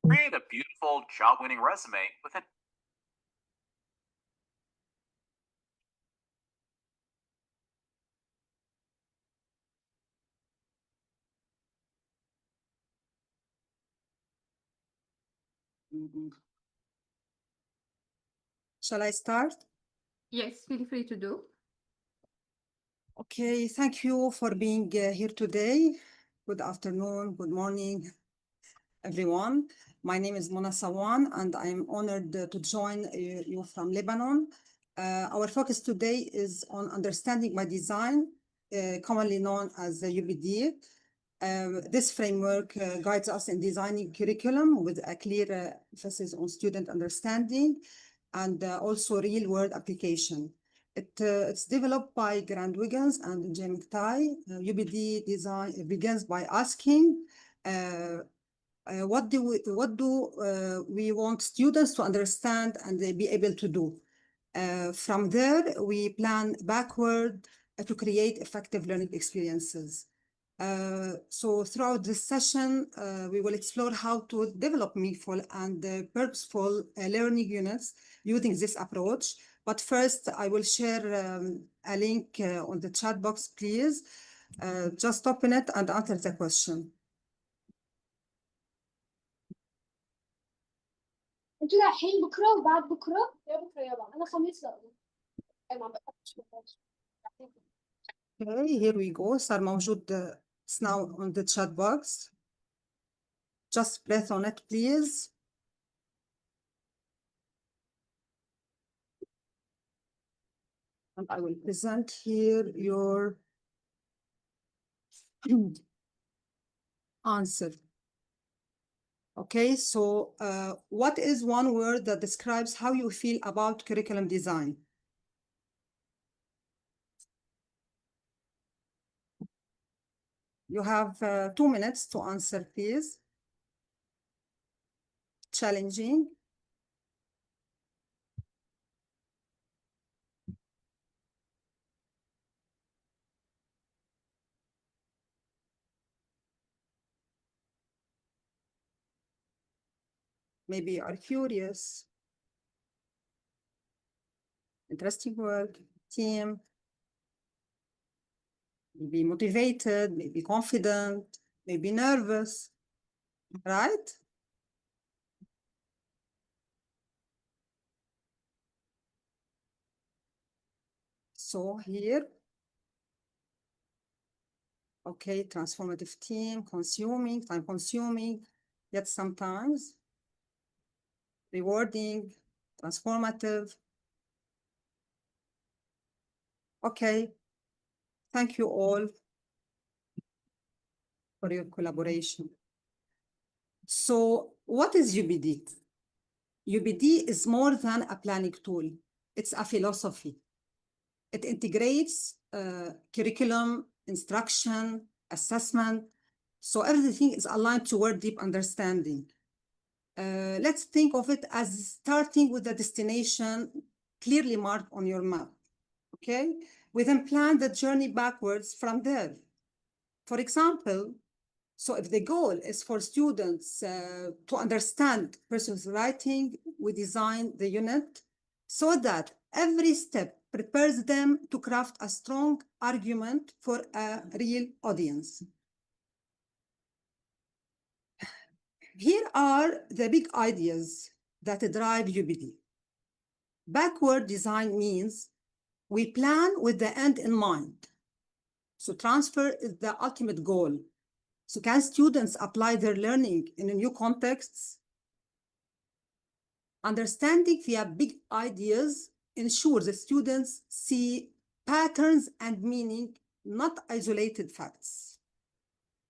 Create a beautiful job-winning resume with an Shall I start? Yes, feel free to do. Okay, thank you for being here today. Good afternoon, good morning, everyone. My name is Mona Sawan, and I'm honored to join you from Lebanon. Our focus today is on understanding by design, commonly known as the UbD. This framework guides us in designing curriculum with a clear emphasis on student understanding and also real-world application. It's developed by Grant Wiggins and Jim Tai. UbD design begins by asking, what do we want students to understand and be able to do? From there, we plan backward to create effective learning experiences. So throughout this session, we will explore how to develop meaningful and purposeful learning units using this approach. But first, I will share a link on the chat box, please. Just open it and answer the question. انتوا رايحين بكره وبعد بكره؟ يا بكره يابا انا خميس لا انا Okay, here we go. صار موجود it's now on the chat box. Just press on it, please. And I will present here your answer. Okay, so what is one word that describes how you feel about curriculum design? You have 2 minutes to answer, please. Challenging. Maybe you are curious. Interesting word. Team. Maybe motivated, maybe confident, maybe nervous, right? So here, okay, transformative team, consuming, time consuming, yet sometimes rewarding, transformative. Okay, thank you all for your collaboration. So what is UbD? UbD is more than a planning tool. It's a philosophy. It integrates curriculum, instruction, assessment, so everything is aligned toward deep understanding. Let's think of it as starting with the destination clearly marked on your map, okay? We then plan the journey backwards from there. For example, so if the goal is for students to understand person's writing, we design the unit so that every step prepares them to craft a strong argument for a real audience. Here are the big ideas that drive UbD. Backward design means we plan with the end in mind. So transfer is the ultimate goal. So can students apply their learning in new contexts? Understanding via big ideas ensures that students see patterns and meaning, not isolated facts.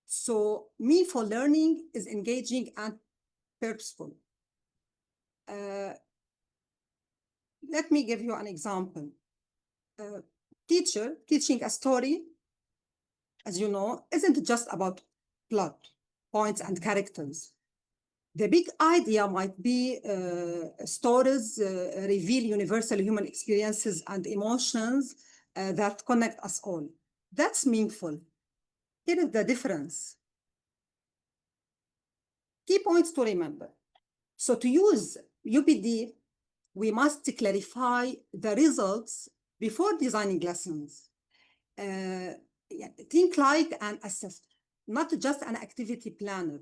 So meaningful learning is engaging and purposeful. Let me give you an example. Teacher teaching a story, as you know, isn't just about plot, points, and characters. The big idea might be stories reveal universal human experiences and emotions that connect us all. That's meaningful. Here is the difference. Key points to remember. So to use UbD, we must clarify the results before designing lessons. Think like an assessor, not just an activity planner.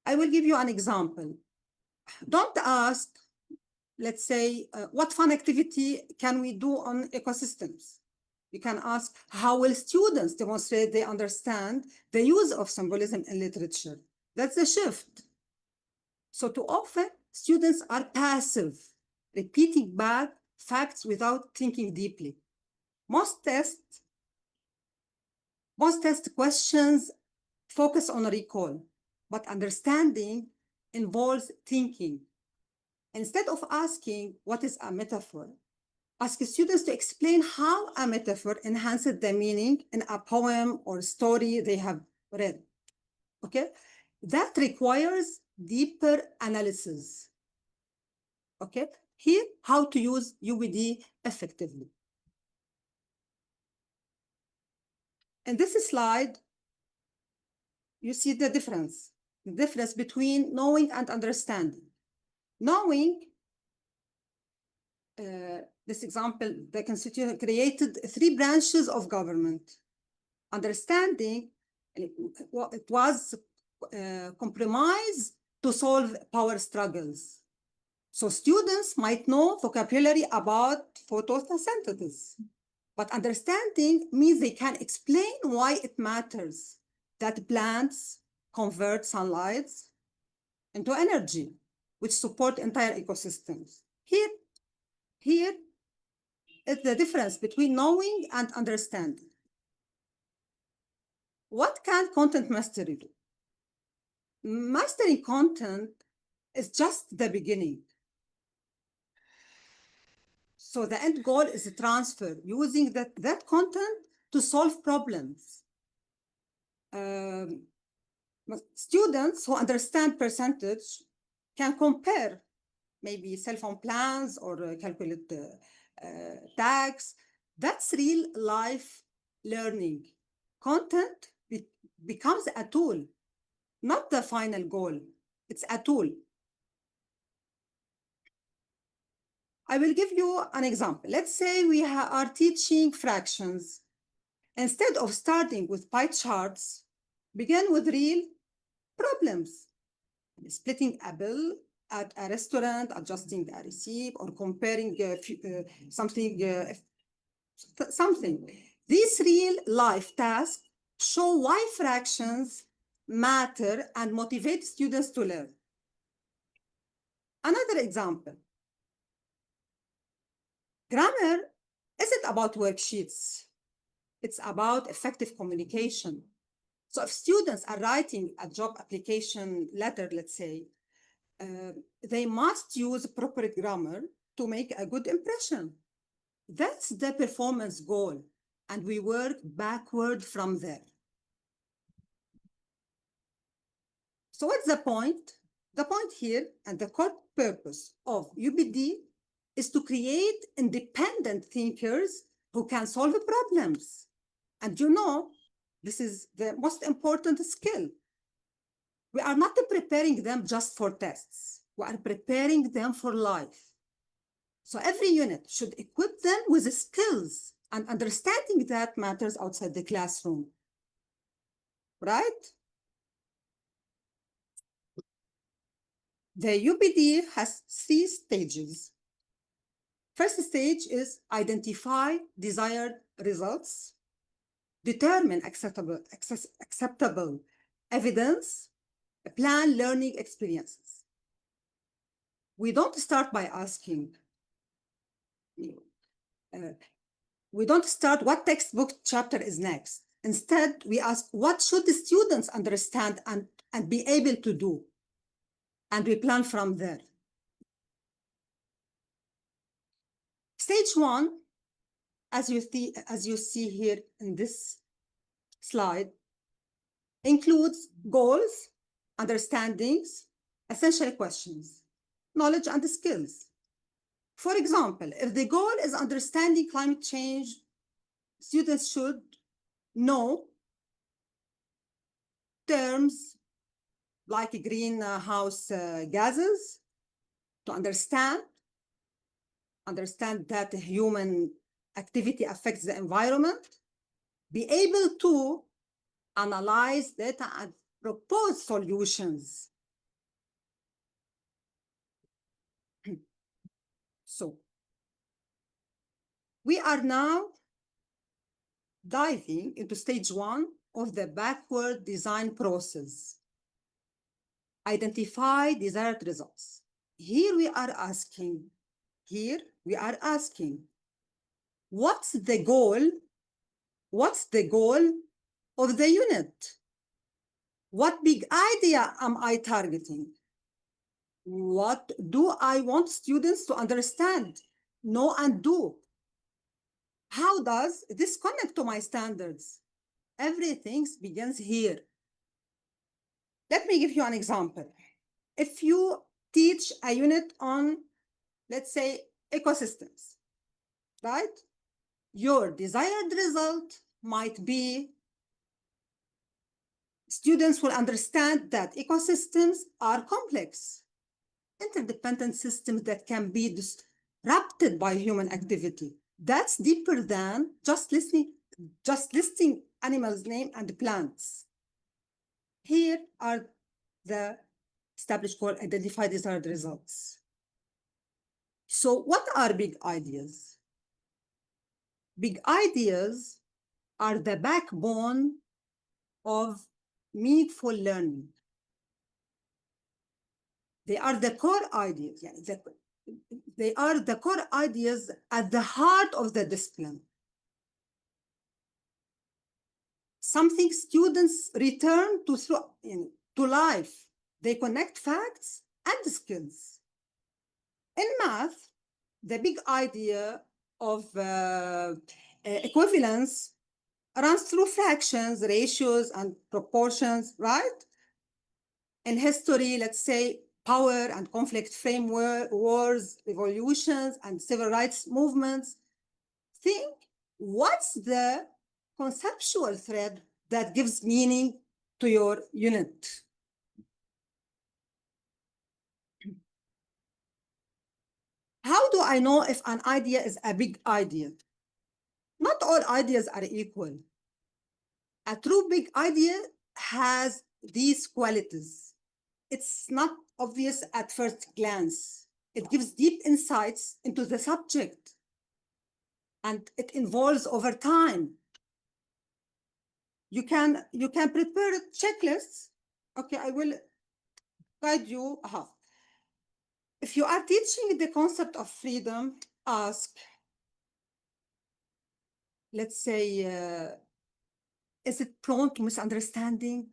I will give you an example. Don't ask, let's say, what fun activity can we do on ecosystems? You can ask, how will students demonstrate they understand the use of symbolism in literature? That's the shift. So too often, students are passive, repeating back facts without thinking deeply. Most test questions focus on recall, but understanding involves thinking. Instead of asking, what is a metaphor? Ask students to explain how a metaphor enhances the meaning in a poem or story they have read. Okay? That requires deeper analysis. Okay? Here, how to use UbD effectively. In this slide, you see the difference between knowing and understanding. Knowing, this example, the Constitution created 3 branches of government. Understanding, it was compromise to solve power struggles. So students might know vocabulary about photosynthesis, but understanding means they can explain why it matters that plants convert sunlight into energy, which support entire ecosystems. Here is the difference between knowing and understanding. What can content mastery do? Mastering content is just the beginning. So the end goal is a transfer, using that content to solve problems. Students who understand percentage can compare maybe cell phone plans or calculate tax. That's real life learning. Content becomes a tool, not the final goal. It's a tool. I will give you an example. Let's say we are teaching fractions. Instead of starting with pie charts, begin with real problems. Splitting a bill at a restaurant, adjusting a receipt, or comparing something. These real life tasks show why fractions matter and motivate students to learn. Another example. Grammar isn't about worksheets. It's about effective communication. So if students are writing a job application letter, let's say, they must use proper grammar to make a good impression. That's the performance goal, and we work backward from there. So what's the point? The point here and the core purpose of UbD is to create independent thinkers who can solve problems. And you know, this is the most important skill. We are not preparing them just for tests. We are preparing them for life. So every unit should equip them with the skills and understanding that matters outside the classroom. Right? The UbD has 3 stages. First stage is identify desired results, determine acceptable evidence, plan learning experiences. We don't start by asking, we don't start what textbook chapter is next. Instead, we ask what should the students understand and be able to do? And we plan from there. Stage 1, as you see here in this slide, includes goals, understandings, essential questions, knowledge and skills. For example, if the goal is understanding climate change, students should know terms like greenhouse gases, to understand that human activity affects the environment, be able to analyze data and propose solutions. So we are now diving into stage 1 of the backward design process. Identify desired results. Here we are asking, what's the goal? What's the goal of the unit? What big idea am I targeting? What do I want students to understand, know, and do? How does this connect to my standards? Everything begins here. Let me give you an example. If you teach a unit on, let's say, ecosystems, right? Your desired result might be students will understand that ecosystems are complex, interdependent systems that can be disrupted by human activity. That's deeper than just listing animals' name and plants. Here are the established goal, identify desired results. So what are big ideas? Big ideas are the backbone of meaningful learning. They are the core ideas. They are the core ideas at the heart of the discipline. Something students return to to life. They connect facts and skills. In math, the big idea of equivalence runs through fractions, ratios, and proportions, right? In history, let's say power and conflict framework, wars, revolutions, and civil rights movements. Think, what's the conceptual thread that gives meaning to your unit? How do I know if an idea is a big idea? Not all ideas are equal. A true big idea has these qualities. It's not obvious at first glance. It gives deep insights into the subject, and it evolves over time. You can prepare checklists. Okay, I will guide you. If you are teaching the concept of freedom, ask, let's say, is it prone to misunderstanding?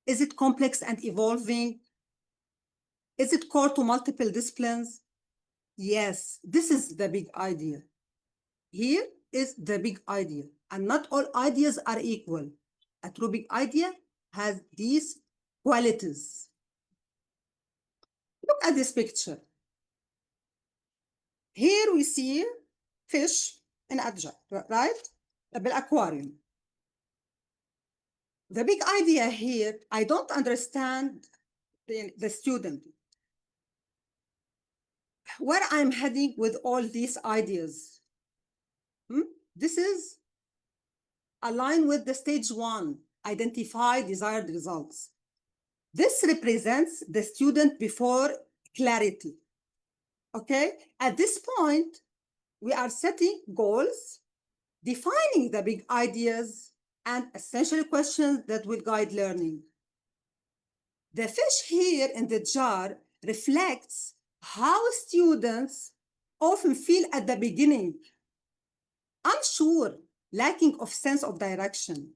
Is it complex and evolving? Is it core to multiple disciplines? Yes, this is the big idea. Here is the big idea, and not all ideas are equal. A true big idea has these qualities. Look at this picture. Here we see fish in a jar, right? Aquarium. The big idea here, I don't understand the student. Where I'm heading with all these ideas. This is aligned with the stage 1, identify desired results. This represents the student before clarity. Okay, at this point, we are setting goals, defining the big ideas, and essential questions that will guide learning. The fish here in the jar reflects how students often feel at the beginning, unsure, lacking of sense of direction.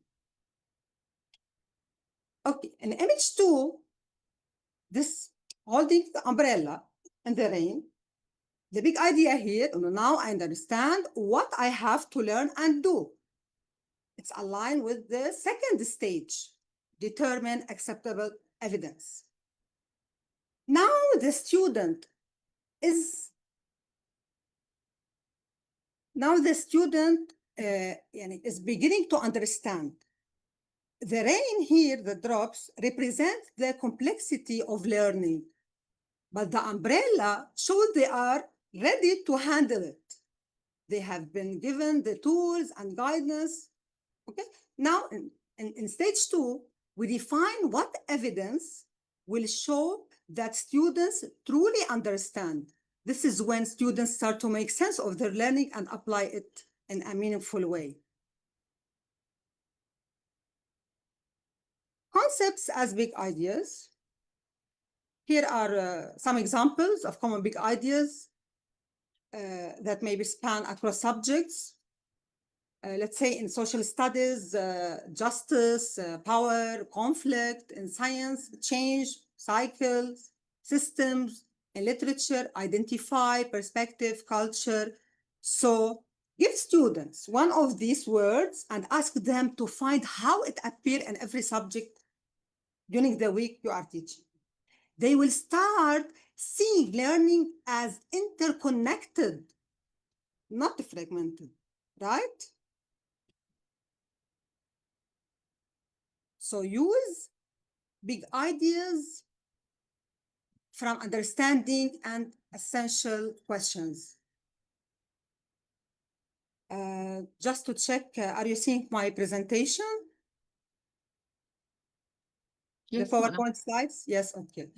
Okay, in image 2, this holding the umbrella in the rain, the big idea here, now I understand what I have to learn and do. It's aligned with the second stage, determine acceptable evidence. Now the student is beginning to understand. The rain here, the drops, represent the complexity of learning, but the umbrella shows they are ready to handle it. They have been given the tools and guidance. Okay. Now, in stage 2, we define what evidence will show that students truly understand. This is when students start to make sense of their learning and apply it in a meaningful way. Concepts as big ideas. Here are some examples of common big ideas that may be span across subjects. Let's say in social studies, justice, power, conflict; in science, change, cycles, systems; in literature, identify, perspective, culture. So give students one of these words and ask them to find how it appears in every subject during the week you are teaching. They will start seeing learning as interconnected, not fragmented, right? So use big ideas from understanding and essential questions. Just to check, are you seeing my presentation? Yes, The Mona. PowerPoint slides? Yes, okay.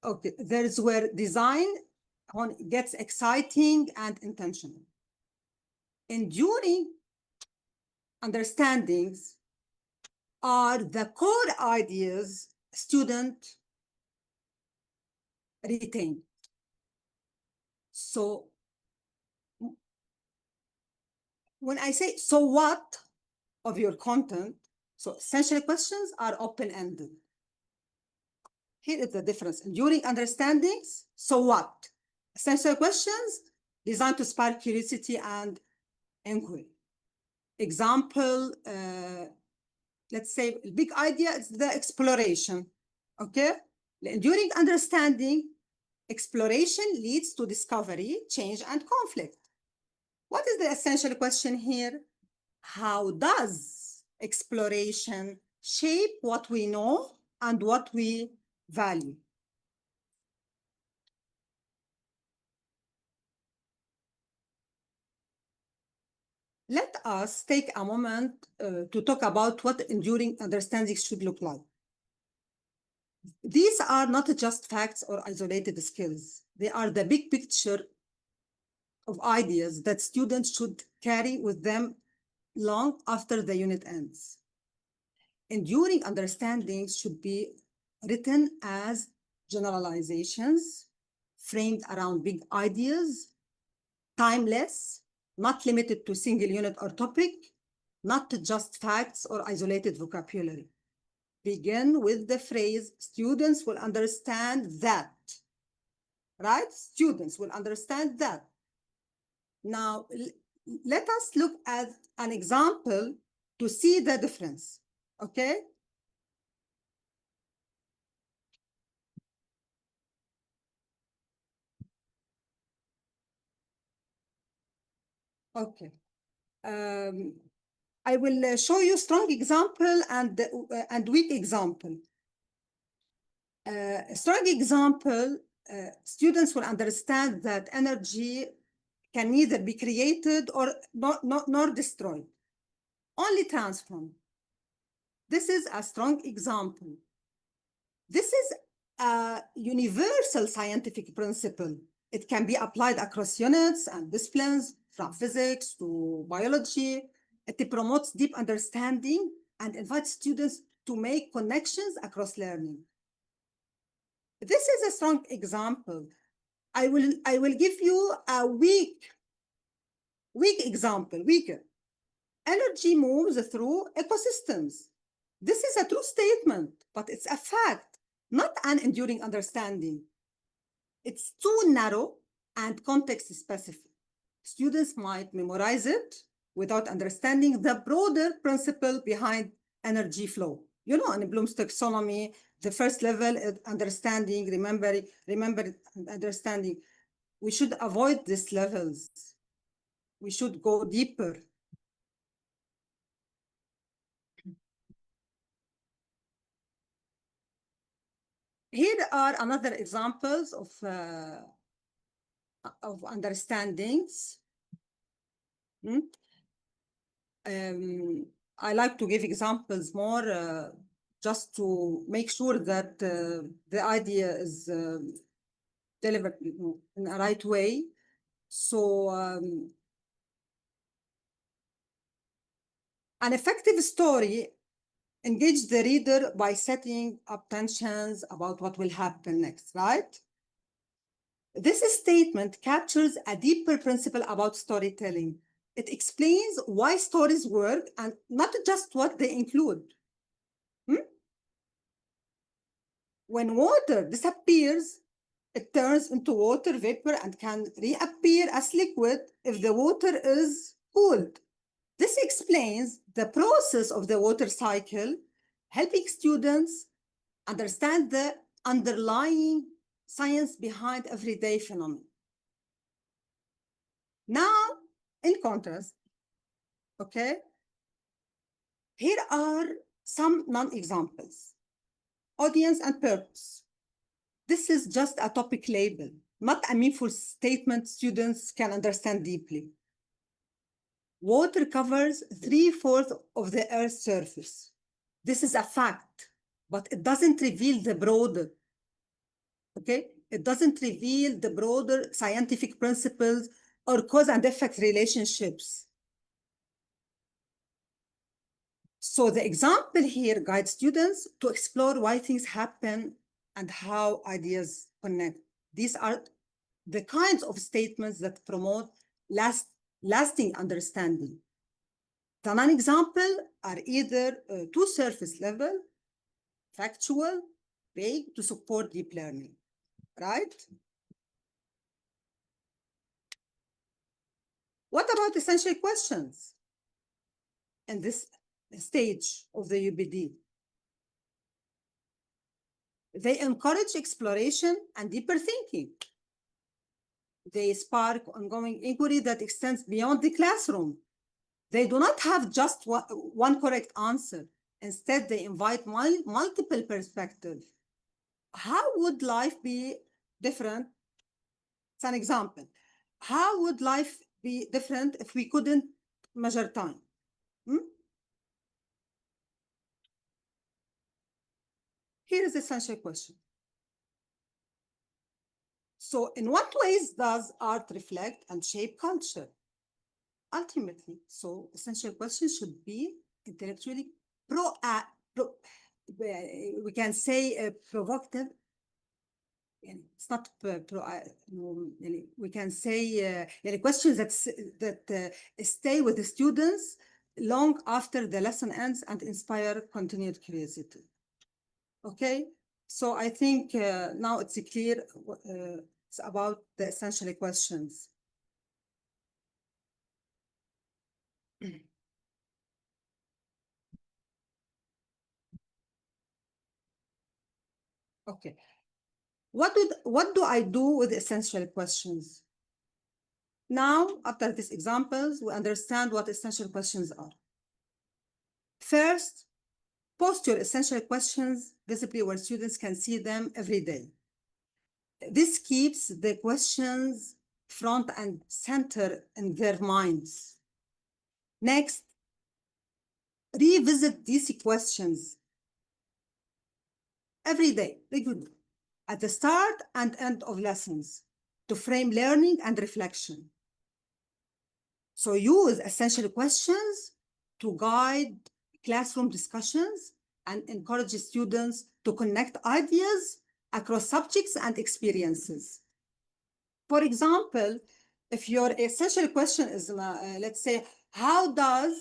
Okay, there's where design gets exciting and intentional. Enduring understandings are the core ideas student retain. So when I say so what of your content, so essential questions are open-ended. Here is the difference. Enduring understandings, so what? Essential questions designed to spark curiosity and inquiry. Example, let's say big idea is the exploration, okay? Enduring understanding, exploration leads to discovery, change, and conflict. What is the essential question here? How does exploration shape what we know and what we value? Let us take a moment to talk about what enduring understanding should look like. These are not just facts or isolated skills. They are the big picture of ideas that students should carry with them long after the unit ends. Enduring understandings should be written as generalizations framed around big ideas, timeless, not limited to single unit or topic, not just facts or isolated vocabulary. Begin with the phrase, students will understand that, right? Students will understand that. Now, let us look at an example to see the difference, okay? Okay. I will show you strong example and weak example. A strong example, students will understand that energy can neither be created or nor destroyed, only transformed. This is a strong example. This is a universal scientific principle. It can be applied across units and disciplines, from physics to biology. It promotes deep understanding and invites students to make connections across learning. This is a strong example. I will give you a weak example, weaker. Energy moves through ecosystems. This is a true statement, but it's a fact, not an enduring understanding. It's too narrow and context specific. Students might memorize it without understanding the broader principle behind energy flow. You know, in Bloom's taxonomy, the first level is understanding, remember, understanding. We should avoid these levels. We should go deeper. Here are another examples of understandings. I like to give examples more just to make sure that the idea is delivered in a right way. So an effective story engages the reader by setting up tensions about what will happen next, right? This statement captures a deeper principle about storytelling. It explains why stories work and not just what they include. When water disappears, it turns into water vapor and can reappear as liquid if the water is cooled. This explains the process of the water cycle, helping students understand the underlying science behind everyday phenomena. Now, in contrast, okay, here are some non-examples. Audience and purpose. This is just a topic label, not a meaningful statement students can understand deeply. Water covers 3/4 of the Earth's surface. This is a fact, but it doesn't reveal the broader, okay? It doesn't reveal the broader scientific principles or cause and effect relationships. So the example here guides students to explore why things happen and how ideas connect. These are the kinds of statements that promote lasting understanding. The non-example are either too surface level, factual, vague to support deep learning, right? What about essential questions in this stage of the UbD? They encourage exploration and deeper thinking. They spark ongoing inquiry that extends beyond the classroom. They do not have just one correct answer. Instead, they invite multiple perspectives. How would life be different? It's an example. How would life be different if we couldn't measure time? Here is the essential question. So in what ways does art reflect and shape culture? Ultimately, so essential questions should be intellectually we can say provocative. It's not we can say questions that stay with the students long after the lesson ends and inspire continued curiosity. Okay, so I think now it's clear it's about the essential questions. Okay, what do I do with essential questions? Now, after these examples, we understand what essential questions are. First, post your essential questions visibly where students can see them every day. This keeps the questions front and center in their minds. Next, revisit these questions every day, regularly, at the start and end of lessons to frame learning and reflection. So use essential questions to guide classroom discussions and encourage students to connect ideas across subjects and experiences. For example, if your essential question is, let's say, how does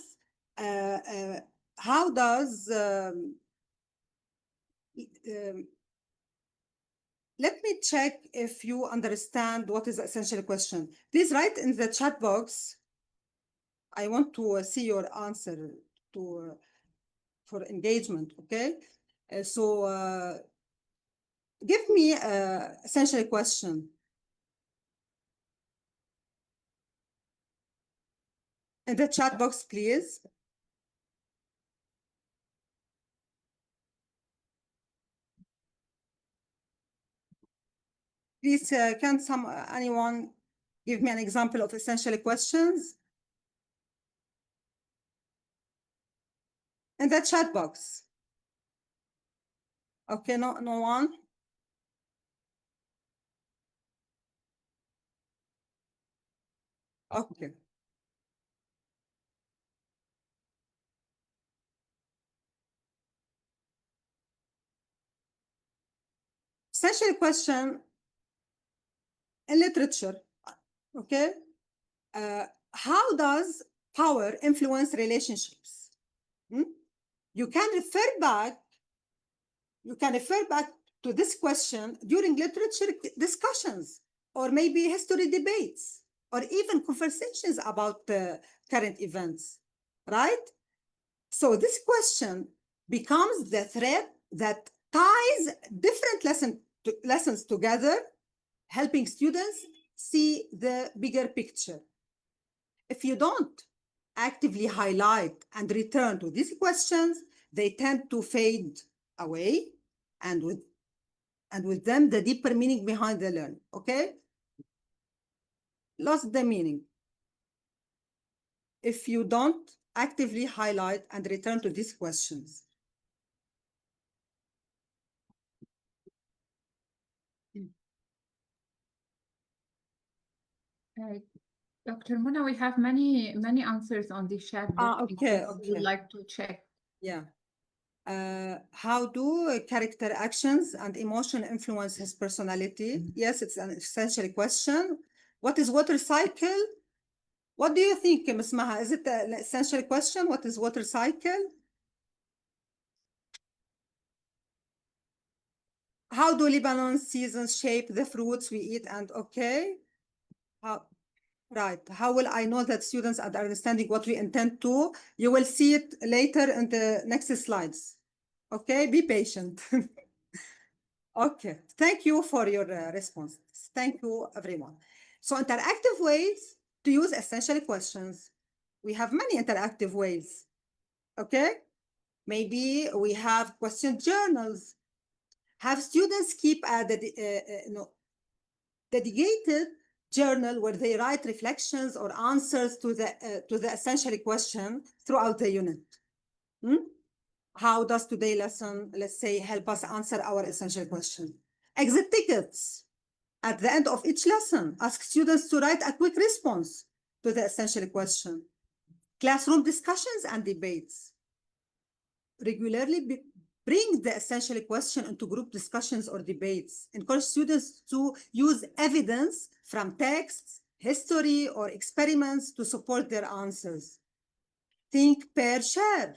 let me check if you understand what is the essential question. Please write in the chat box. I want to see your answer for engagement, okay? So give me an essential question. In the chat box, please. Please, can anyone give me an example of essential questions? In the chat box. Okay, no one? Okay. Essential question in literature, okay? How does power influence relationships? You can refer back to this question during literature discussions, or maybe history debates, or even conversations about current events, right? So this question becomes the thread that ties different lessons together, helping students see the bigger picture. If you don't actively highlight and return to these questions, they tend to fade away, and with them, the deeper meaning behind the learning, okay? Lost the meaning. If you don't actively highlight and return to these questions. Dr. Mona, we have many answers on the chat box. Okay, We would like to check. Yeah. How do character actions and emotion influence his personality? Yes, it's an essential question. What is water cycle? What do you think, Ms. Maha? Is it an essential question? What is water cycle? How do Lebanon seasons shape the fruits we eat? And okay, right. How will I know that students are understanding what we intend to? You will see it later in the next slides. Okay, be patient. Okay, thank you for your response. Thank you, everyone. So interactive ways to use essential questions. We have many interactive ways, okay? Maybe we have question journals. Have students keep a dedicated journal where they write reflections or answers to the essential question throughout the unit. How does today's lesson, let's say, help us answer our essential question? Exit tickets. At the end of each lesson, ask students to write a quick response to the essential question. Classroom discussions and debates. Regularly bring the essential question into group discussions or debates. Encourage students to use evidence from texts, history, or experiments to support their answers. Think, pair, share.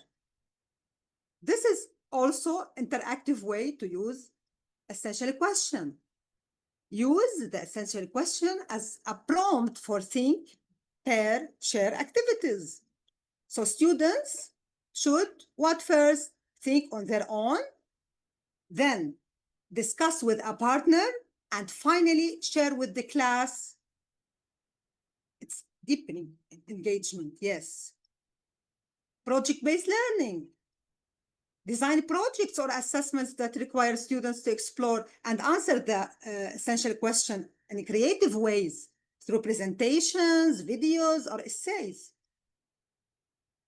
This is also an interactive way to use essential question. Use the essential question as a prompt for think, pair, share activities. So students should what first? Think on their own, then discuss with a partner, and finally share with the class. It's deepening engagement, yes. Project-based learning. Design projects or assessments that require students to explore and answer the essential question in creative ways through presentations, videos, or essays.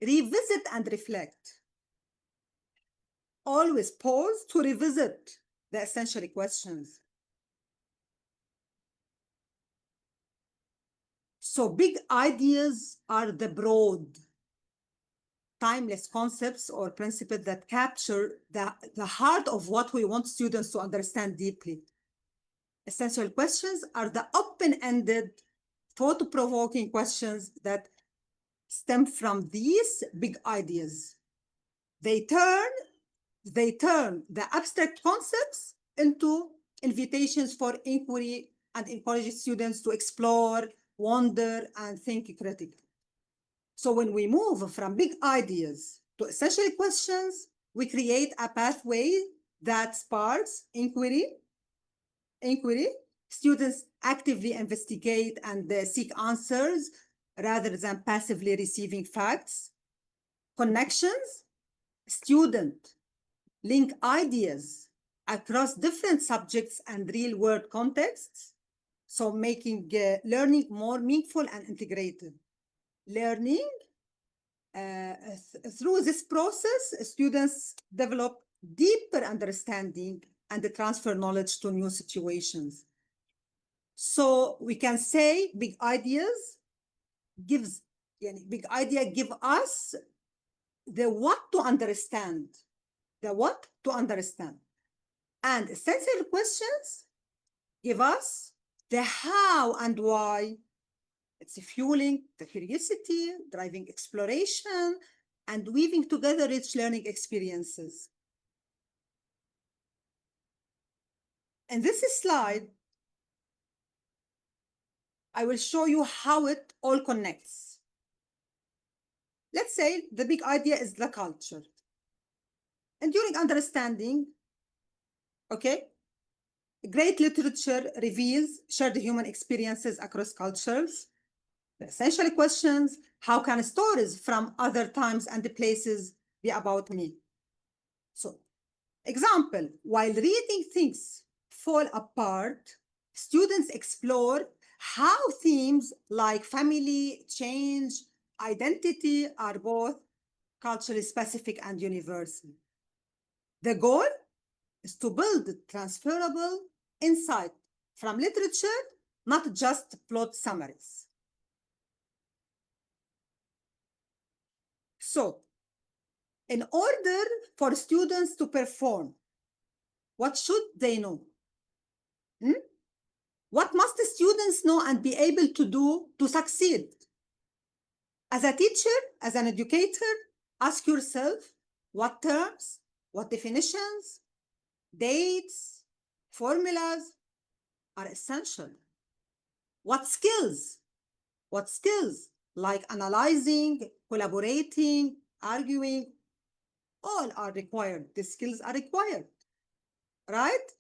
Revisit and reflect. Always pause to revisit the essential questions. So big ideas are the broad, timeless concepts or principles that capture the heart of what we want students to understand deeply. Essential questions are the open-ended, thought-provoking questions that stem from these big ideas. They turn the abstract concepts into invitations for inquiry and encourage students to explore, wonder, and think critically. So when we move from big ideas to essential questions, we create a pathway that sparks inquiry. Students actively investigate and seek answers rather than passively receiving facts. Connections, student link ideas across different subjects and real-world contexts, so making learning more meaningful and integrated. Learning, through this process, students develop deeper understanding and transfer knowledge to new situations. So we can say big ideas give us the what to understand, and essential questions give us the how and why. It's fueling the curiosity, driving exploration, and weaving together rich learning experiences. In this slide, I will show you how it all connects. Let's say the big idea is the culture. And during understanding, okay, great literature reveals shared human experiences across cultures. The essential questions: how can stories from other times and places be about me? So, example, while reading things fall apart, students explore how themes like family, change, identity are both culturally specific and universal. The goal is to build transferable insight from literature, not just plot summaries. So, in order for students to perform, what should they know? What must students know and be able to do to succeed? As a teacher, as an educator, ask yourself what terms, what definitions, dates, formulas are essential. What skills like analyzing, collaborating, arguing, all are required. These skills are required, right?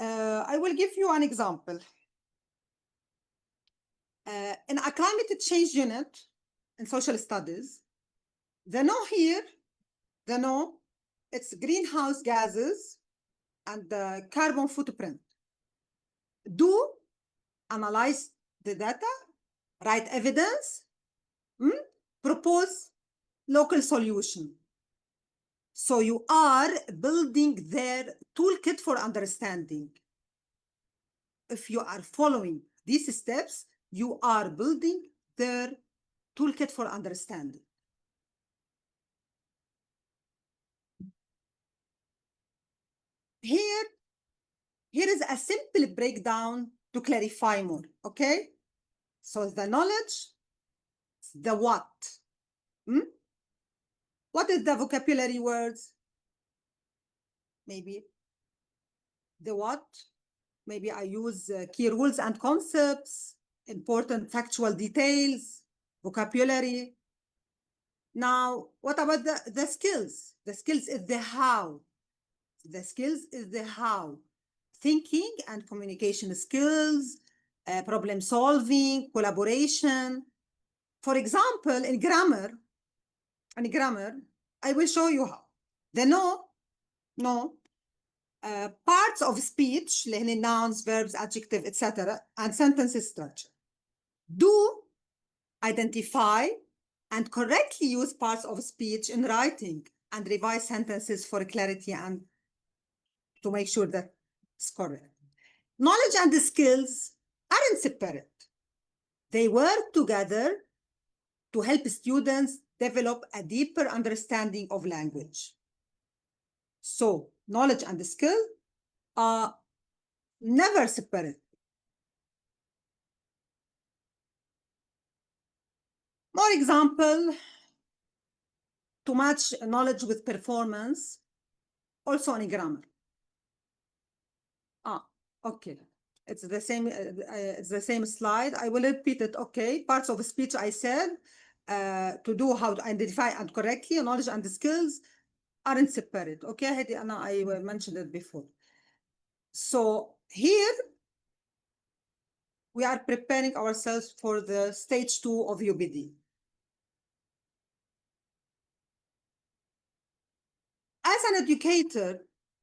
I will give you an example. In a climate change unit in social studies, the know here, it's greenhouse gases and the carbon footprint. Do analyze the data, write evidence, propose local solution. So you are building their toolkit for understanding. If you are following these steps, you are building their toolkit for understanding. Here is a simple breakdown to clarify more, okay? So the knowledge, the what. What is the vocabulary words? Maybe the what. Maybe I use key rules and concepts, important factual details, vocabulary. Now, what about the skills? The skills is the how. The skills is the how. Thinking and communication skills, problem solving, collaboration. For example, in grammar, I will show you how. The parts of speech, nouns, verbs, adjective, etc., and sentence structure. Do identify and correctly use parts of speech in writing and revise sentences for clarity and to make sure that it's correct. Knowledge and the skills aren't separate. They work together to help students develop a deeper understanding of language. So knowledge and the skill are never separate. More example, to match knowledge with performance, also in grammar. Okay. It's the same slide. I will repeat it. Okay. Parts of speech I said, to do how to identify and correctly, knowledge and the skills aren't separate. Okay. I mentioned it before. So here we are preparing ourselves for the stage 2 of UbD. As an educator,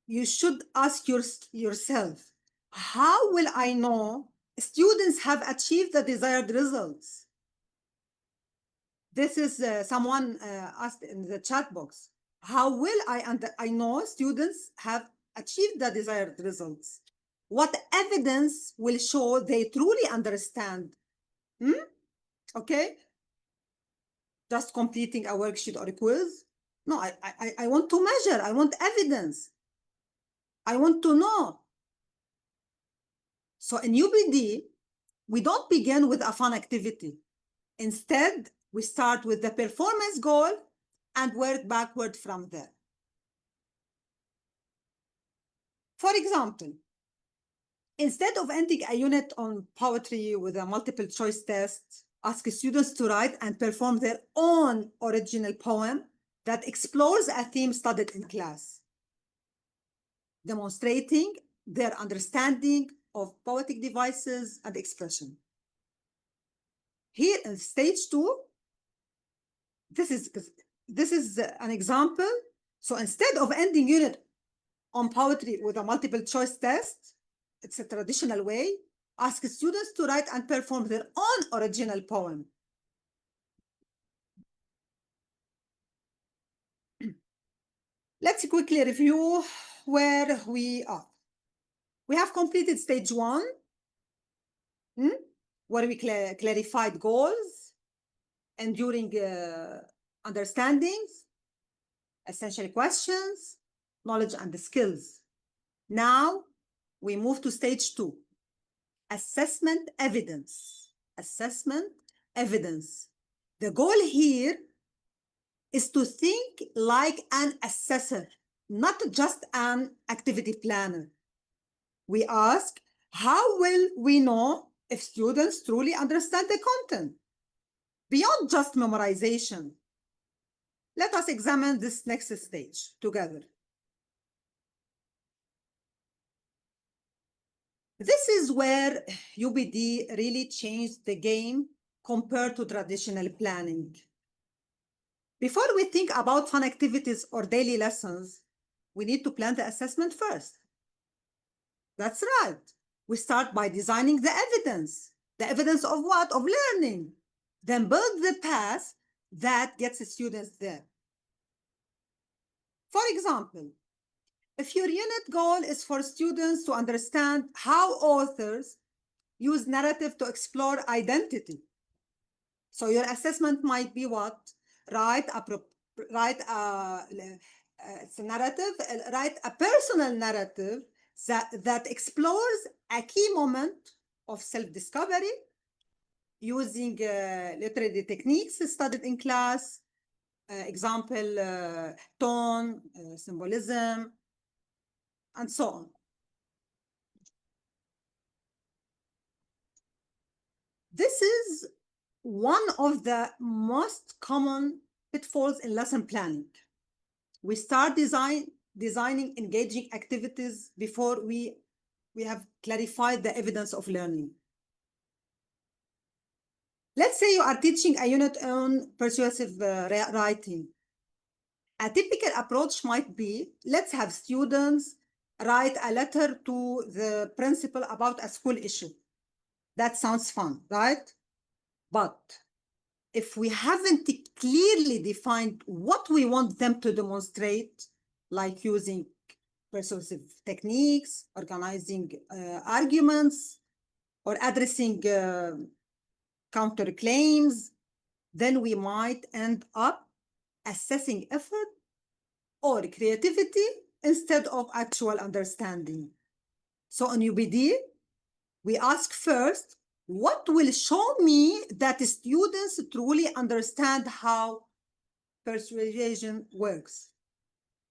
you should ask yourself, how will I know students have achieved the desired results? This is someone asked in the chat box. How will I know students have achieved the desired results? What evidence will show they truly understand? Okay? Just completing a worksheet or a quiz? No, I want to measure. I want evidence. I want to know. So in UbD, we don't begin with a fun activity. Instead, we start with the performance goal and work backward from there. For example, instead of ending a unit on poetry with a multiple choice test, ask students to write and perform their own original poem that explores a theme studied in class, demonstrating their understanding of poetic devices and expression. Here in stage 2, this is an example. So instead of ending unit on poetry with a multiple choice test, it's a traditional way, ask students to write and perform their own original poem. Let's quickly review where we are. We have completed stage 1, where we clarified goals, enduring understandings, essential questions, knowledge and skills. Now we move to stage 2, assessment evidence. Assessment evidence. The goal here is to think like an assessor, not just an activity planner. We ask, how will we know if students truly understand the content beyond just memorization? Let us examine this next stage together. This is where UbD really changed the game compared to traditional planning. Before we think about fun activities or daily lessons, we need to plan the assessment first. That's right. We start by designing the evidence. The evidence of what? Of learning. Then build the path that gets the students there. For example, if your unit goal is for students to understand how authors use narrative to explore identity, so your assessment might be what? Write a personal narrative that explores a key moment of self-discovery using literary techniques studied in class, example, tone, symbolism, and so on. This is one of the most common pitfalls in lesson planning. We start designing engaging activities before we have clarified the evidence of learning. Let's say you are teaching a unit on persuasive writing. A typical approach might be, let's have students write a letter to the principal about a school issue. That sounds fun, right? But if we haven't clearly defined what we want them to demonstrate, like using persuasive techniques, organizing arguments, or addressing counterclaims, then we might end up assessing effort or creativity instead of actual understanding. So on UbD, we ask first, what will show me that students truly understand how persuasion works?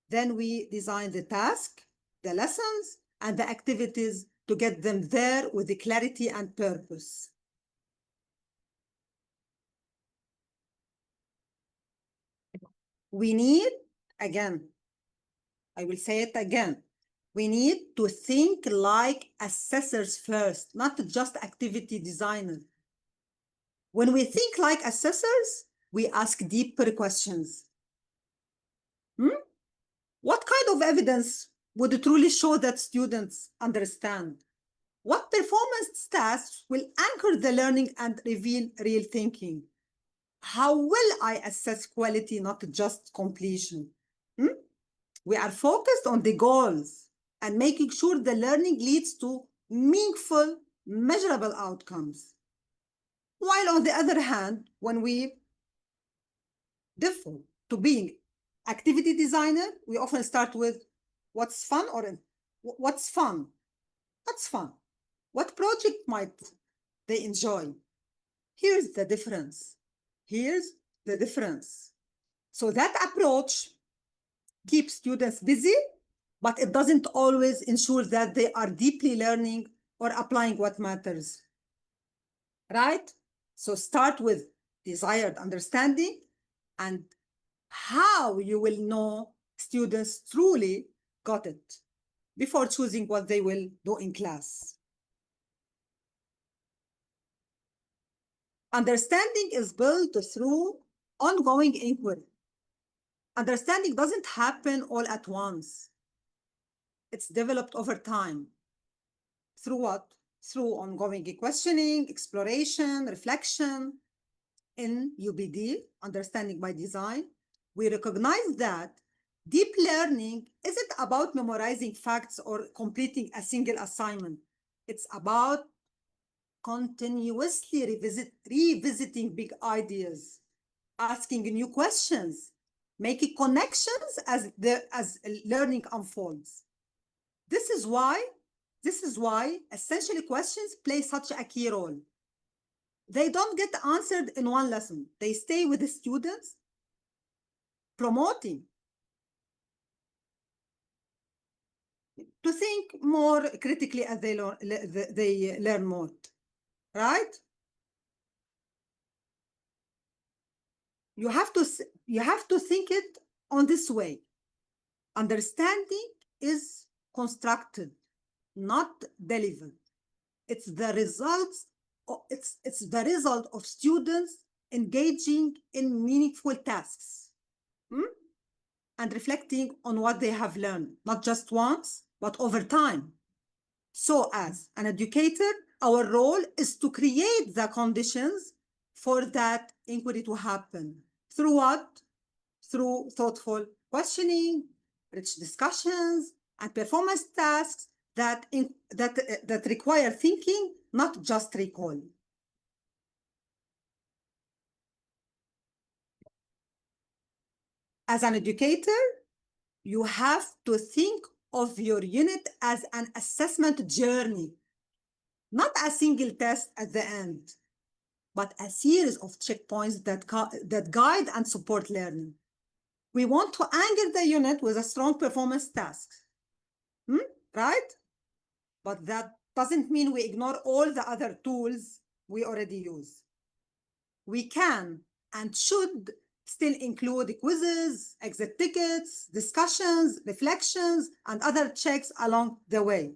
Then we design the task, the lessons, and the activities to get them there with the clarity and purpose. We need, again, I will say it again, we need to think like assessors first, not just activity designers. When we think like assessors, we ask deeper questions. What kind of evidence would truly show that students understand? What performance tasks will anchor the learning and reveal real thinking? How will I assess quality, not just completion? We are focused on the goals and making sure the learning leads to meaningful, measurable outcomes. While on the other hand, when we default to being activity designer, we often start with what's fun or what's fun? What's fun? What project might they enjoy? Here's the difference. Here's the difference. So that approach keeps students busy, but it doesn't always ensure that they are deeply learning or applying what matters. Right? So start with desired understanding and how you will know students truly got it before choosing what they will do in class. Understanding is built through ongoing inquiry. Understanding doesn't happen all at once. It's developed over time. Through what? Through ongoing questioning, exploration, reflection. In UbD, Understanding by Design, we recognize that deep learning isn't about memorizing facts or completing a single assignment. It's about continuously revisiting big ideas, asking new questions, making connections as learning unfolds. This is why essentially questions play such a key role. They don't get answered in one lesson. They stay with the students, promoting to think more critically as they learn more, right? You have to think it on this way. Understanding is constructed, not delivered. It's the result of students engaging in meaningful tasks and reflecting on what they have learned, not just once, but over time. So as an educator, our role is to create the conditions for that inquiry to happen. Through what? Through thoughtful questioning, rich discussions, and performance tasks that require thinking, not just recall. As an educator, you have to think of your unit as an assessment journey, not a single test at the end, but a series of checkpoints that guide and support learning. We want to anchor the unit with a strong performance task, right? But that doesn't mean we ignore all the other tools we already use. We can and should still include quizzes, exit tickets, discussions, reflections, and other checks along the way.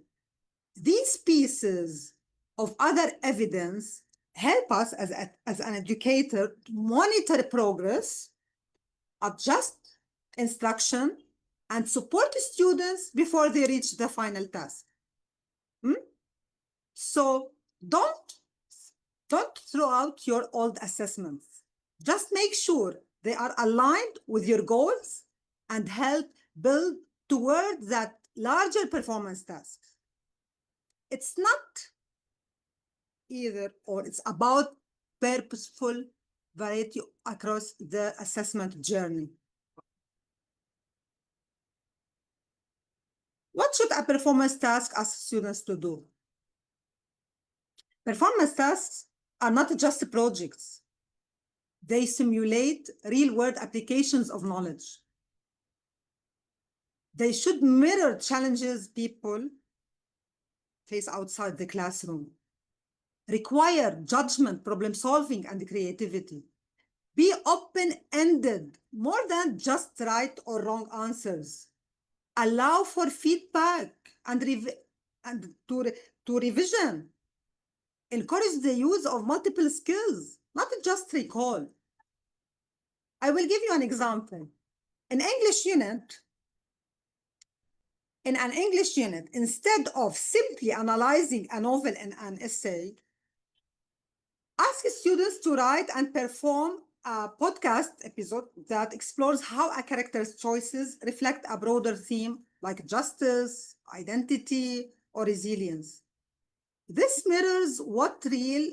These pieces of other evidence help us as an educator to monitor progress, adjust instruction, and support students before they reach the final task. So don't throw out your old assessments. Just make sure they are aligned with your goals and help build toward that larger performance task. It's not either or, it's about purposeful variety across the assessment journey. What should a performance task ask students to do? Performance tasks are not just projects. They simulate real-world applications of knowledge. They should mirror challenges people face outside the classroom, require judgment, problem solving, and creativity. Be open-ended, more than just right or wrong answers. Allow for feedback and revision. Encourage the use of multiple skills, not just recall. I will give you an example. In English unit, in an English unit, instead of simply analyzing a novel in an essay, ask students to write and perform a podcast episode that explores how a character's choices reflect a broader theme like justice, identity, or resilience. This mirrors what real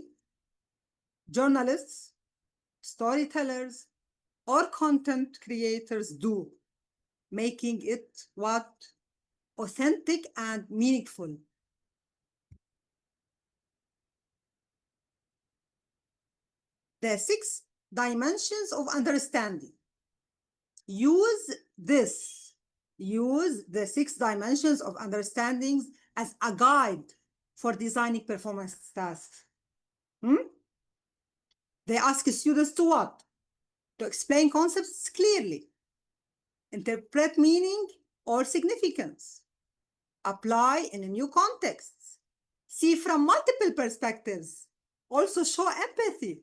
journalists, storytellers, or content creators do, making it what? Authentic and meaningful. The 6 dimensions of understanding. Use the 6 dimensions of understandings as a guide for designing performance tasks. They ask students to what? To explain concepts clearly, interpret meaning or significance, apply in new contexts, see from multiple perspectives, also show empathy.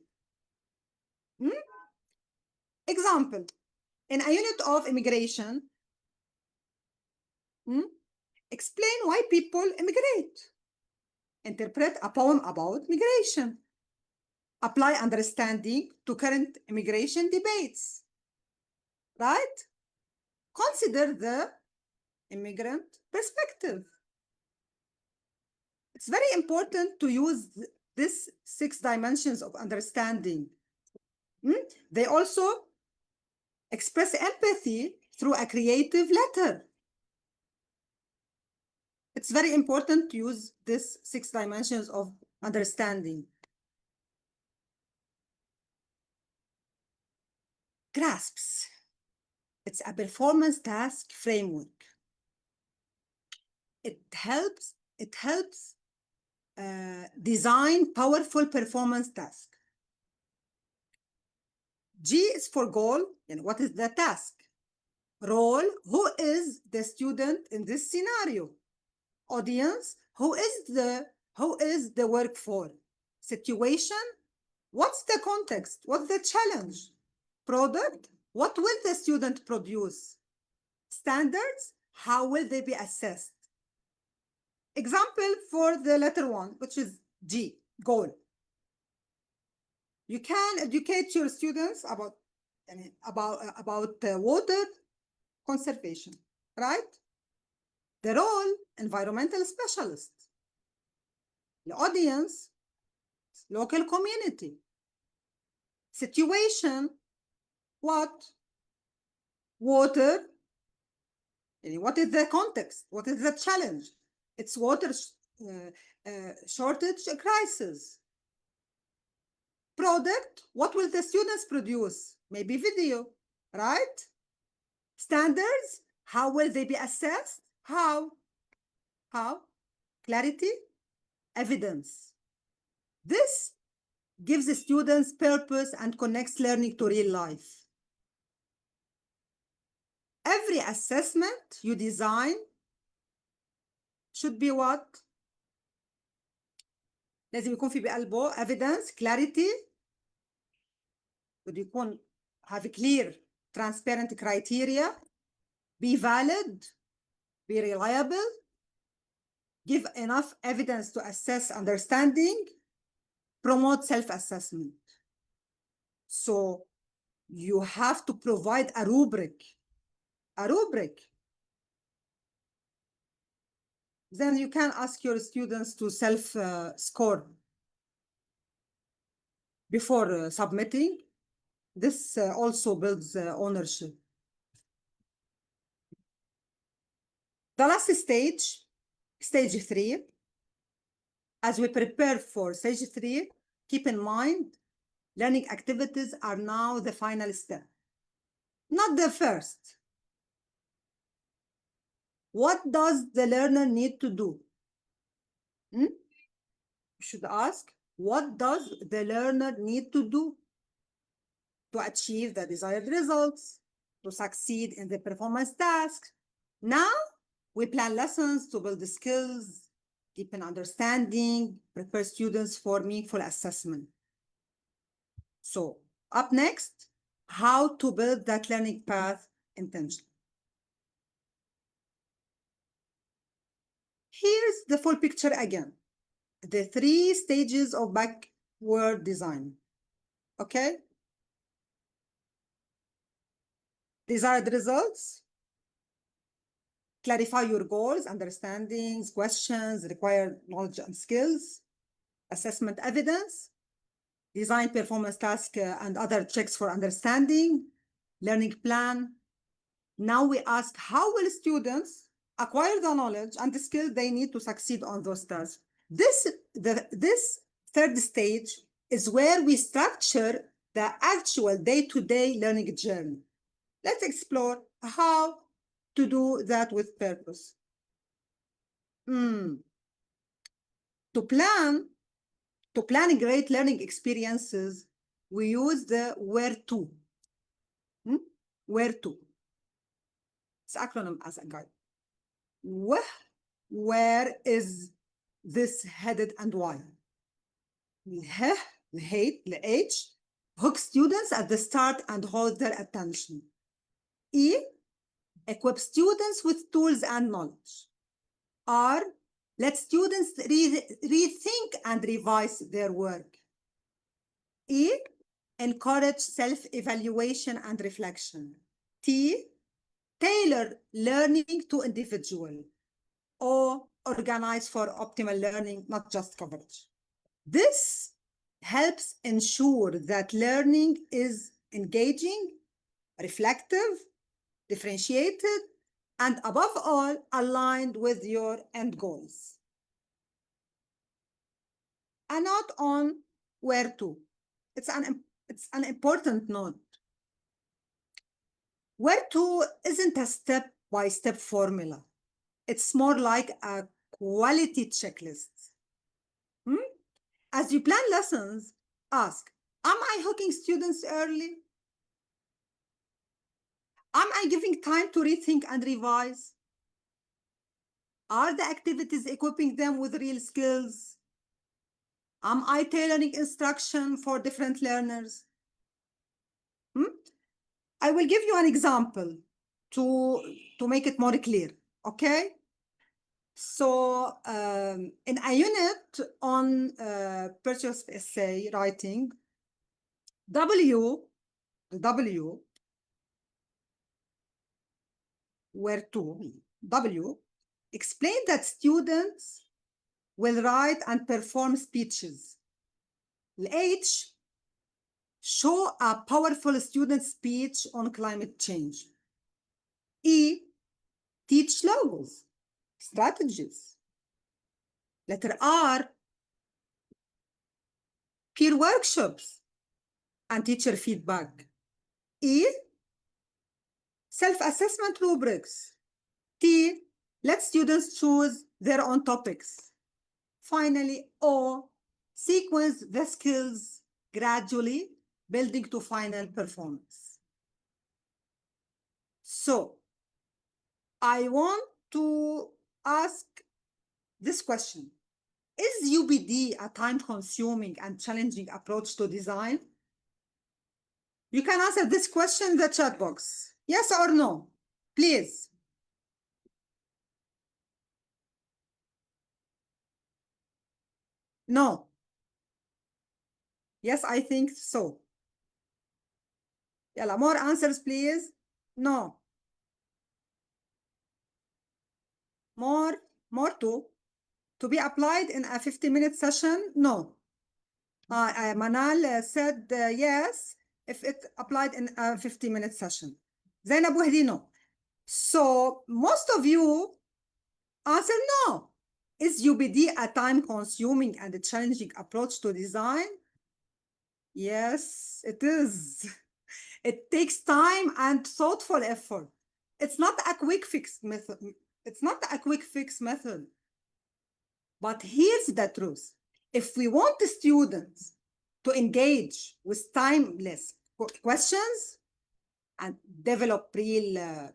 Example, in a unit of immigration, explain why people immigrate. Interpret a poem about migration. Apply understanding to current immigration debates. Right? Consider the immigrant perspective. It's very important to use these 6 dimensions of understanding. They also express empathy through a creative letter. It's very important to use these 6 dimensions of understanding. Grasps. It's a performance task framework. It helps design powerful performance tasks. G is for goal, and what is the task? Role, who is the student in this scenario? Audience, who is the work for? Situation, what's the context? What's the challenge? Product, what will the student produce? Standards, how will they be assessed? Example for the letter 1, which is G, goal. You can educate your students about water conservation, right? The role, environmental specialist. The audience, local community. Situation, what? Water. What is the context? What is the challenge? It's water shortage crisis. Product, what will the students produce? Maybe video, right? Standards, how will they be assessed? How? Clarity, evidence. This gives the students purpose and connects learning to real life. Every assessment you design should be what? لازم يكون في بقلبه evidence, clarity, بده يكون have clear, transparent criteria, be valid, be reliable, give enough evidence to assess understanding, promote self-assessment. So you have to provide a rubric. Then you can ask your students to self-score before submitting. This also builds ownership. The last stage, stage 3. As we prepare for stage 3, keep in mind, learning activities are now the final step, not the first. What does the learner need to do? You should ask, what does the learner need to do to achieve the desired results, to succeed in the performance task? Now, we plan lessons to build the skills, deepen understanding, prepare students for meaningful assessment. So, up next, how to build that learning path intentionally. Here's the full picture again. The 3 stages of backward design. Okay? Desired results. Clarify your goals, understandings, questions, required knowledge and skills. Assessment evidence. Design performance task and other checks for understanding. Learning plan. Now we ask, how will students acquire the knowledge and the skills they need to succeed on those tasks? This 3rd stage is where we structure the actual day-to-day learning journey. Let's explore how to do that with purpose. To plan great learning experiences, we use the where to. Where to. It's acronym as a guide. Where is this headed and why? The H, hook students at the start and hold their attention. E, equip students with tools and knowledge. R, let students rethink and revise their work. E, encourage self-evaluation and reflection. T, tailor learning to individual. O, organize for optimal learning, not just coverage. This helps ensure that learning is engaging, reflective, differentiated, and above all, aligned with your end goals. A note on where to. It's an important note. Where to isn't a step-by-step formula. It's more like a quality checklist. As you plan lessons, ask, am I hooking students early? Am I giving time to rethink and revise? Are the activities equipping them with real skills? Am I tailoring instruction for different learners? I will give you an example to make it more clear, okay? So in a unit on purchase essay writing, W, where to, W, explain that students will write and perform speeches. H, show a powerful student speech on climate change. E, teach logos, strategies. Letter R, peer workshops and teacher feedback. E, self-assessment rubrics. T, let students choose their own topics. Finally, O, sequence the skills gradually, building to final performance. So, I want to ask this question. Is UbD a time-consuming and challenging approach to design? You can answer this question in the chat box. Yes or no, please. No. Yes, I think so. Yalla, more answers, please. No. More to be applied in a 50-minute session? No. Manal said yes, if it applied in a 50-minute session. Zainab Wahdi, no. So most of you answer no. Is UbD a time-consuming and a challenging approach to design? Yes, it is. It takes time and thoughtful effort. It's not a quick fix method. But here's the truth. If we want the students to engage with timeless questions and develop real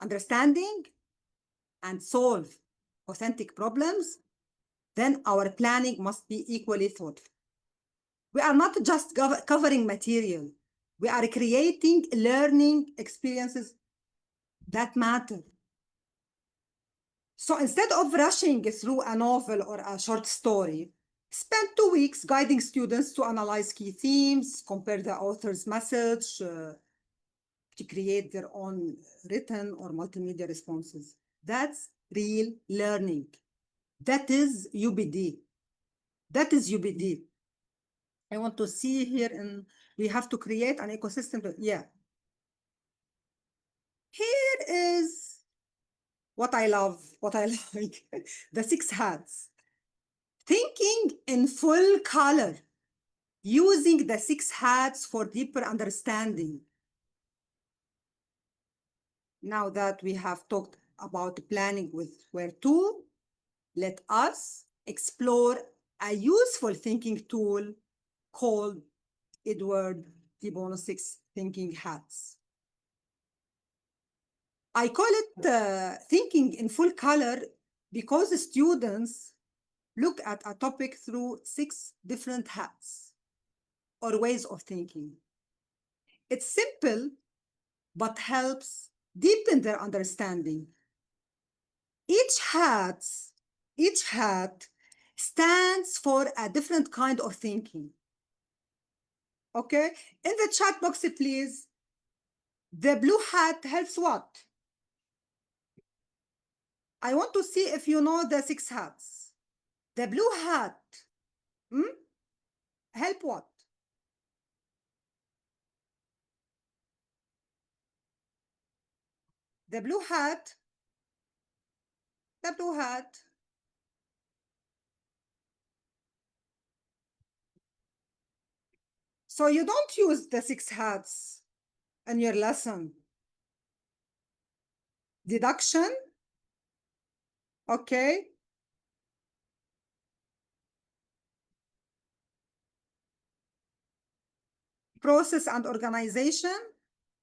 understanding and solve authentic problems, then our planning must be equally thoughtful. We are not just covering material. We are creating learning experiences that matter. So instead of rushing through a novel or a short story, spend 2 weeks guiding students to analyze key themes, compare the author's message, to create their own written or multimedia responses. That's real learning. That is UbD. That is UbD. I want to see here, and we have to create an ecosystem. Yeah. Here is what I love, what I like, the 6 hats. Thinking in full color, using the 6 hats for deeper understanding. Now that we have talked about planning with where to, let us explore a useful thinking tool called Edward de Bono's 6 thinking hats. I call it thinking in full color because the students look at a topic through 6 different hats or ways of thinking. It's simple, but helps deepen their understanding. Each hat stands for a different kind of thinking. Okay, in the chat box, please. The blue hat helps what? I want to see if you know the 6 hats. The blue hat, help what? The blue hat, the blue hat. So you don't use the 6 hats in your lesson. Deduction, okay. Process and organization,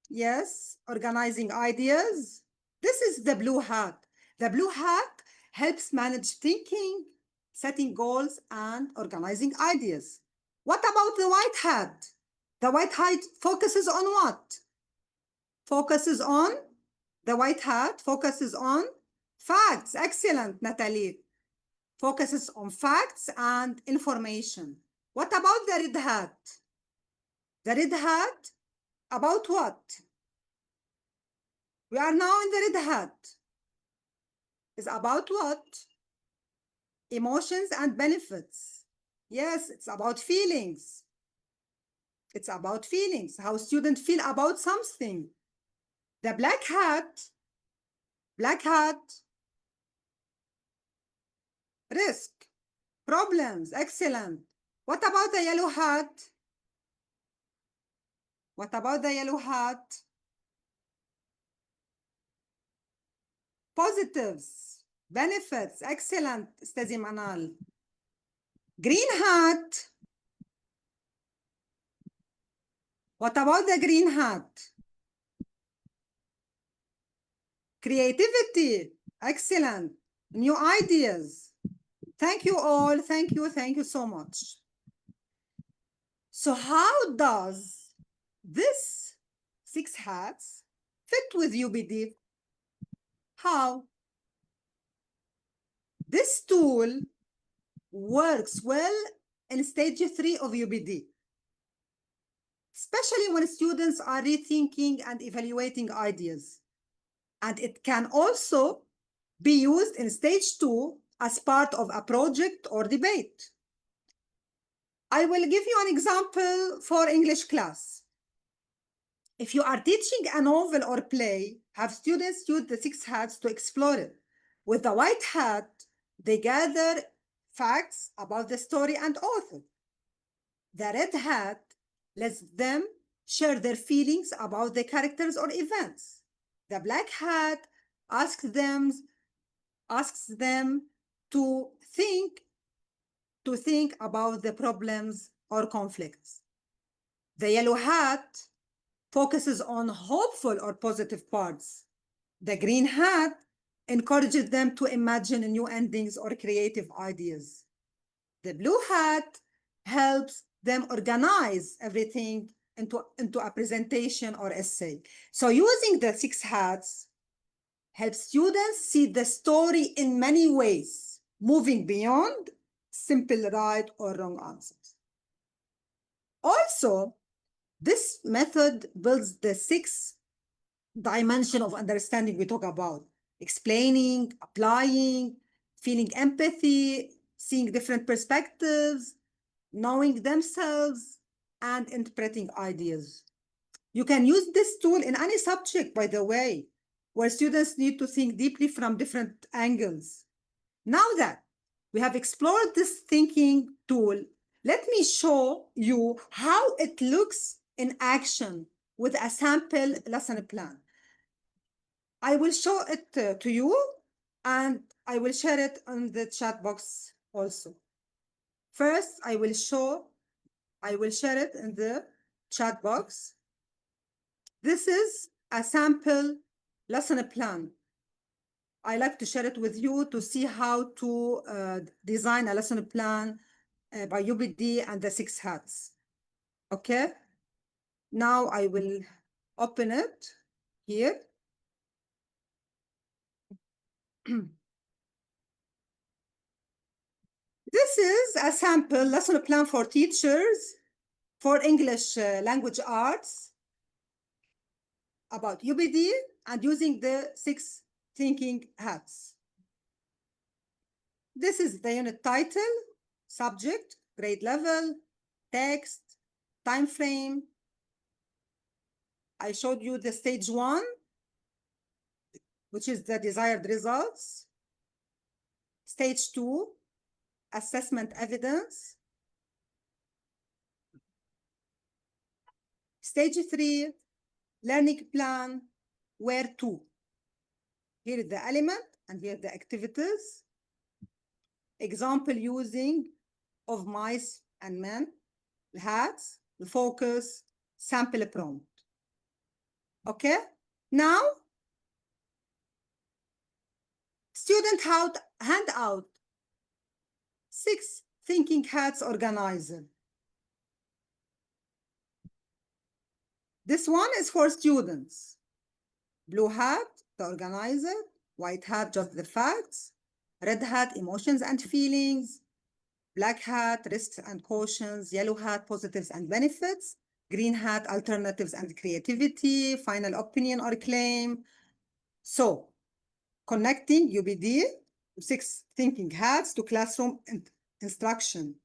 yes, organizing ideas. This is the blue hat. The blue hat helps manage thinking, setting goals, and organizing ideas. What about the white hat? The white hat focuses on what? The white hat focuses on facts. Excellent, Natalie. Focuses on facts and information. What about the red hat? The red hat, about what? We are now in the red hat. Is about what? Emotions and benefits. Yes, it's about feelings. It's about feelings, how students feel about something. The black hat, risk, problems, excellent. What about the yellow hat? What about the yellow hat? Positives, benefits, excellent, Stazi Manal. Green hat. What about the green hat? Creativity, excellent, new ideas. Thank you all, thank you so much. So how does this 6 hats fit with UbD? How? This tool works well in stage 3 of UbD, especially when students are rethinking and evaluating ideas. And it can also be used in stage 2 as part of a project or debate. I will give you an example for English class. If you are teaching a novel or play, have students use the 6 hats to explore it. With the white hat, they gather facts about the story and author. The red hat lets them share their feelings about the characters or events. The black hat asks them to think about the problems or conflicts. The yellow hat focuses on hopeful or positive parts. The green hat encourages them to imagine new endings or creative ideas. The blue hat helps them organize everything into a presentation or essay. So using the 6 hats, helps students see the story in many ways, moving beyond simple right or wrong answers. Also, this method builds the 6 dimension of understanding we talk about: explaining, applying, feeling empathy, seeing different perspectives, knowing themselves, and interpreting ideas. You can use this tool in any subject, by the way, where students need to think deeply from different angles. Now that we have explored this thinking tool, let me show you how it looks in action with a sample lesson plan. I will show it to you, and I will share it on the chat box also. First, I will share it in the chat box. This is a sample lesson plan. I like to share it with you to see how to design a lesson plan by UbD and the 6 hats. Okay. Now I will open it here. This is a sample lesson plan for teachers for English language arts about UbD and using the 6 thinking hats. This is the unit title, subject, grade level, text, time frame. I showed you the stage 1, which is the desired results. Stage 2, assessment evidence. Stage 3, learning plan, where to. Here is the element and here the activities. Example using of mice and men, the hats, the focus, sample prompt. Okay, now student hand out 6 thinking hats organizer. This one is for students. Blue hat, the organizer. White hat, just the facts. Red hat, emotions and feelings. Black hat, risks and cautions. Yellow hat, positives and benefits. Green hat, alternatives and creativity. Final opinion or claim. So, connecting UbD, 6 thinking hats, to classroom instruction.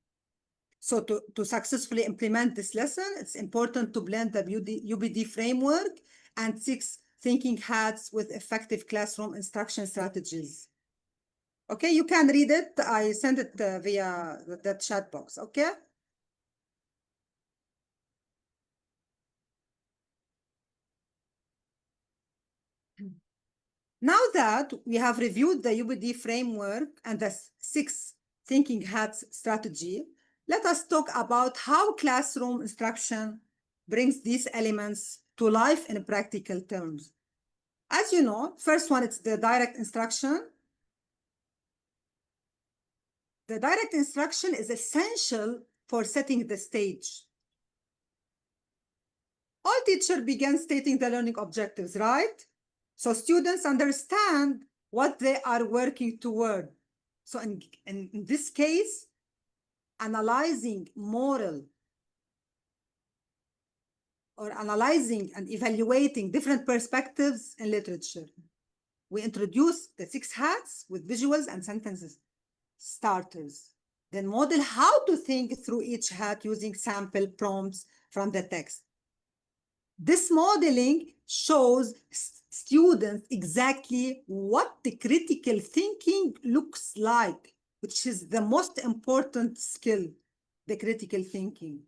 So to successfully implement this lesson, it's important to blend the UbD framework and 6 thinking hats with effective classroom instruction strategies. Okay, you can read it. I sent it via the chat box, okay? Now that we have reviewed the UbD framework and the 6 thinking hats strategy, let us talk about how classroom instruction brings these elements to life in practical terms. As you know, first one, it's the direct instruction. The direct instruction is essential for setting the stage. All teachers begin stating the learning objectives, right? So students understand what they are working toward. So in this case, analyzing moral or analyzing and evaluating different perspectives in literature. We introduce the 6 hats with visuals and sentences starters. Then model how to think through each hat using sample prompts from the text. This modeling shows students exactly what the critical thinking looks like, which is the most important skill, the critical thinking.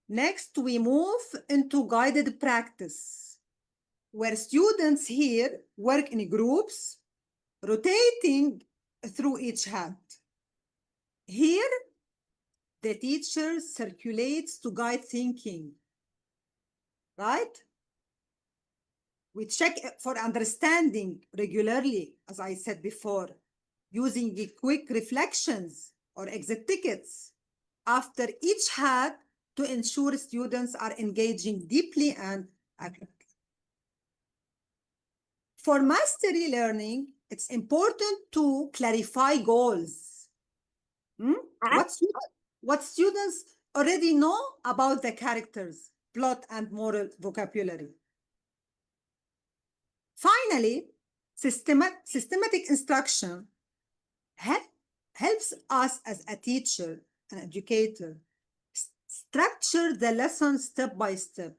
Next, we move into guided practice, where students here work in groups, rotating through each hat. Here, the teacher circulates to guide thinking, right? We check for understanding regularly, as I said before, using quick reflections or exit tickets after each hat to ensure students are engaging deeply and accurately. For mastery learning, it's important to clarify goals. What students already know about the characters, plot, and moral vocabulary. Finally, systematic instruction helps us as a teacher, an educator, structure the lesson step by step.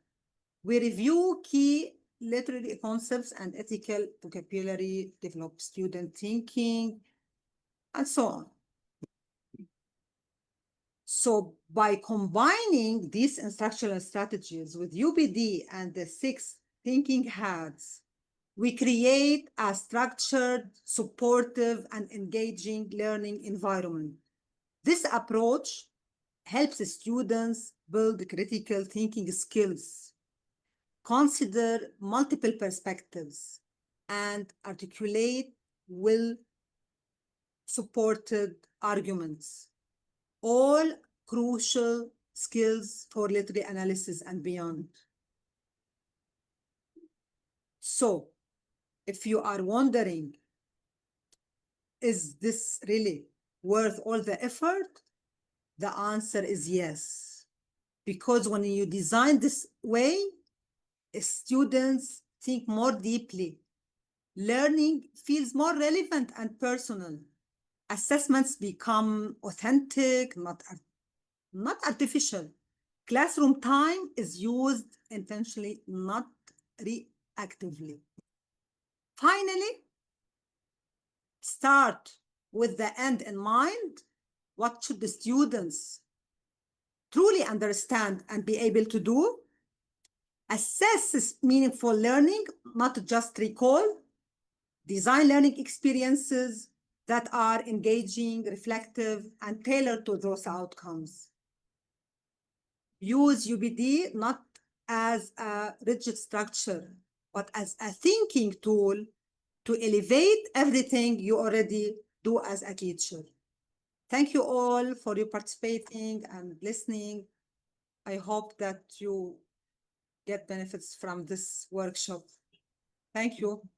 We review key literary concepts and ethical vocabulary, develop student thinking, and so on. So by combining these instructional strategies with UbD and the 6 thinking hats, we create a structured, supportive, and engaging learning environment. This approach helps students build critical thinking skills, consider multiple perspectives, and articulate well-supported arguments, all crucial skills for literary analysis and beyond. So, if you are wondering, is this really worth all the effort? The answer is yes. Because when you design this way, students think more deeply. Learning feels more relevant and personal. Assessments become authentic, not artificial. Classroom time is used intentionally, not reactively. Finally, start with the end in mind. What should the students truly understand and be able to do? Assess meaningful learning, not just recall. Design learning experiences that are engaging, reflective, and tailored to those outcomes. Use UbD not as a rigid structure, but as a thinking tool to elevate everything you already do as a teacher. Thank you all for your participating and listening. I hope that you get benefits from this workshop. Thank you.